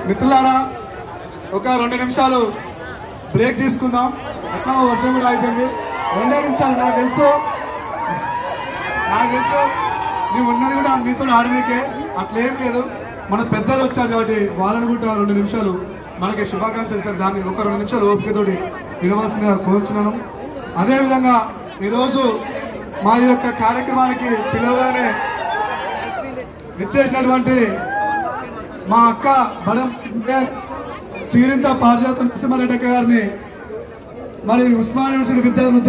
మిత్రులారా, ఒక 2 నిమిషాలు బ్రేక్ తీసుకుందాం. అట్లా వర్షం కూడా అయిపోయింది. 2 నిమిషాలు. నాకు తెలుసు మేము ఉన్నది కూడా మీతో ఆడనీకే, అట్లేం లేదు. మన పెద్దలు వచ్చారు కాబట్టి వాళ్ళని కూడా 2 నిమిషాలు మనకి శుభాకాంక్షలు సార్. దాన్ని ఒక 2 నిమిషాలు ఓపికతోటి వినవలసిందిగా కోరుచున్నాను. అదేవిధంగా ఈరోజు మా యొక్క కార్యక్రమానికి పిలవగానే ఇచ్చేసినటువంటి మా అక్క బడం చీరింత పారిజాత నరసింహారెడ్డి గారిని, మరి ఉస్మానియా యూనివర్సిటీ విద్యార్థులు